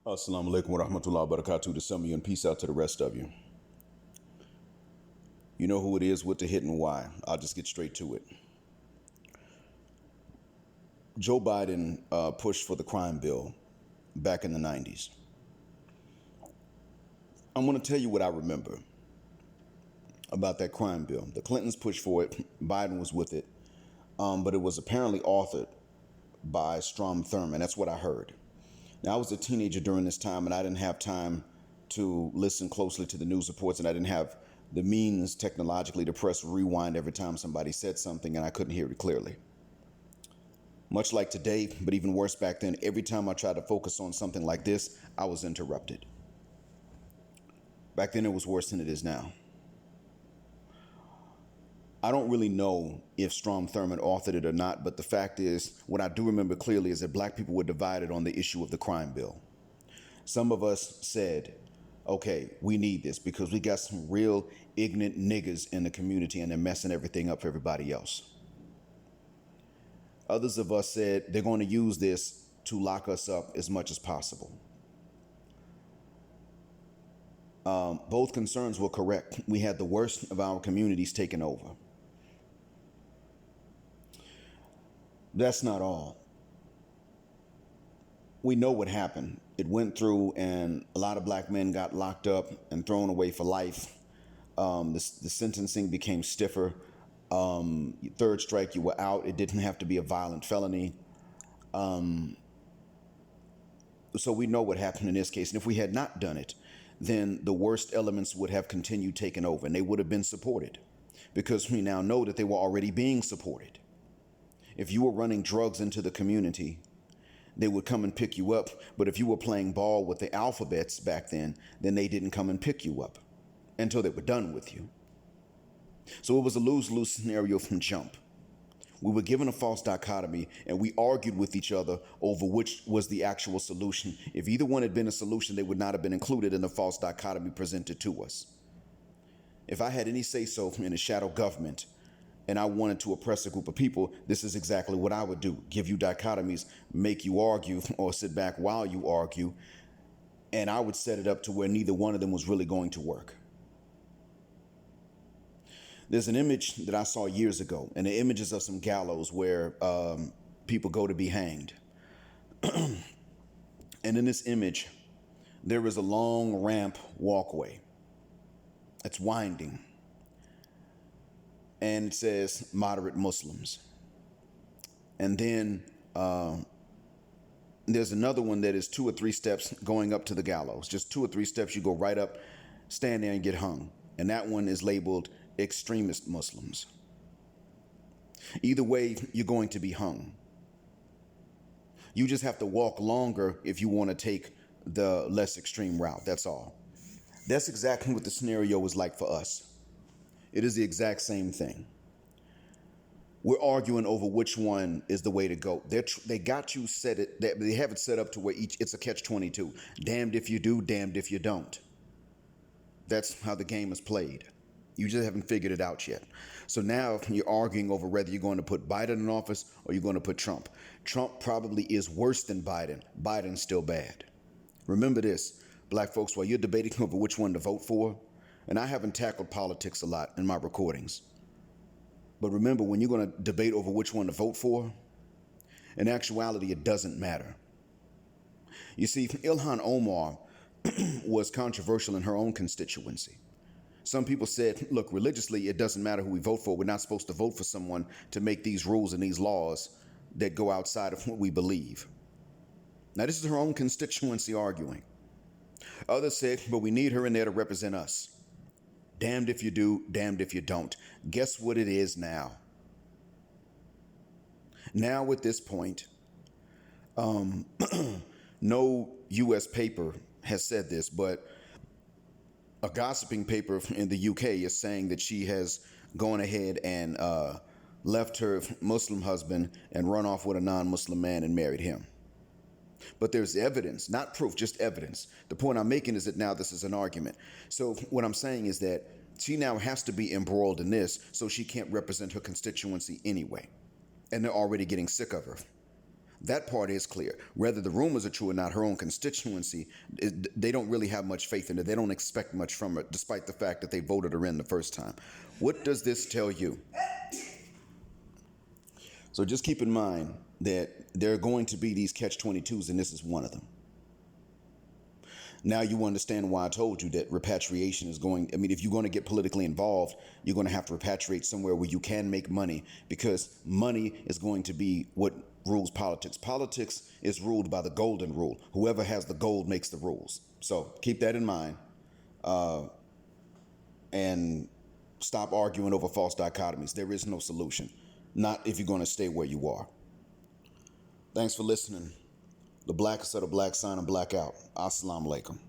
Assalamu alaikum wa rahmatullahi wa barakatuh to some of you and peace out to the rest of you. You know who it is, what to hit and why. I'll just get straight to it. Joe Biden pushed for the crime bill back in the 90s. I'm going to tell you what I remember about that crime bill. The Clintons pushed for it. Biden was with it. But it was apparently authored by Strom Thurmond. That's what I heard. Now, I was a teenager during this time, and I didn't have time to listen closely to the news reports, and I didn't have the means technologically to press rewind every time somebody said something, and I couldn't hear it clearly. Much like today, but even worse back then, every time I tried to focus on something like this, I was interrupted. Back then, it was worse than it is now. I don't really know if Strom Thurmond authored it or not, but the fact is, what I do remember clearly is that black people were divided on the issue of the crime bill. Some of us said, okay, we need this because we got some real ignorant niggas in the community and they're messing everything up for everybody else. Others of us said they're going to use this to lock us up as much as possible. Both concerns were correct. We had the worst of our communities taken over. That's not all. We know what happened. It went through and a lot of black men got locked up and thrown away for life. The sentencing became stiffer. Third strike, you were out. It didn't have to be a violent felony. So we know what happened in this case. And if we had not done it, then the worst elements would have continued taking over and they would have been supported because we now know that they were already being supported. If you were running drugs into the community, they would come and pick you up. But if you were playing ball with the alphabets back then they didn't come and pick you up until they were done with you. So it was a lose-lose scenario from jump. We were given a false dichotomy and we argued with each other over which was the actual solution. If either one had been a solution, they would not have been included in the false dichotomy presented to us. If I had any say-so in a shadow government, and I wanted to oppress a group of people, this is exactly what I would do. Give you dichotomies, make you argue, or sit back while you argue. And I would set it up to where neither one of them was really going to work. There's an image that I saw years ago, and the image is of some gallows where people go to be hanged. And in this image, there is a long ramp walkway. It's winding. And it says moderate Muslims. And then there's another one that is 2 or 3 steps going up to the gallows. Just 2 or 3 steps, you go right up, stand there and get hung. And that one is labeled extremist Muslims. Either way, you're going to be hung. You just have to walk longer if you want to take the less extreme route. That's all. That's exactly what the scenario is like for us. It is the exact same thing. We're arguing over which one is the way to go. They got you set it. They have it set up to where it's a catch-22. Damned if you do, damned if you don't. That's how the game is played. You just haven't figured it out yet. So now you're arguing over whether you're going to put Biden in office or you're going to put Trump. Trump probably is worse than Biden. Biden's still bad. Remember this, black folks, while you're debating over which one to vote for, and I haven't tackled politics a lot in my recordings. But remember, when you're going to debate over which one to vote for, in actuality, it doesn't matter. You see, Ilhan Omar was controversial in her own constituency. Some people said, look, religiously, it doesn't matter who we vote for. We're not supposed to vote for someone to make these rules and these laws that go outside of what we believe. Now, this is her own constituency arguing. Others said, but we need her in there to represent us. Damned if you do, damned if you don't. Guess what it is now? Now at this point, no U.S. paper has said this, but a gossiping paper in the UK is saying that she has gone ahead and left her Muslim husband and run off with a non-Muslim man and married him. But there's evidence, not proof, just evidence. The point I'm making is that now this is an argument. So what I'm saying is that she now has to be embroiled in this so she can't represent her constituency anyway. And they're already getting sick of her. That part is clear. Whether the rumors are true or not, her own constituency, they don't really have much faith in it. They don't expect much from her, despite the fact that they voted her in the first time. What does this tell you? So just keep in mind that there are going to be these catch-22s, and this is one of them. Now you understand why I told you that repatriation is going. I mean, if you're going to get politically involved, you're going to have to repatriate somewhere where you can make money, because money is going to be what rules politics. Politics is ruled by the golden rule. Whoever has the gold makes the rules. So keep that in mind, and stop arguing over false dichotomies. There is no solution, not if you're going to stay where you are. Thanks for listening. The blackest of the black sign and black out. Assalamu alaikum.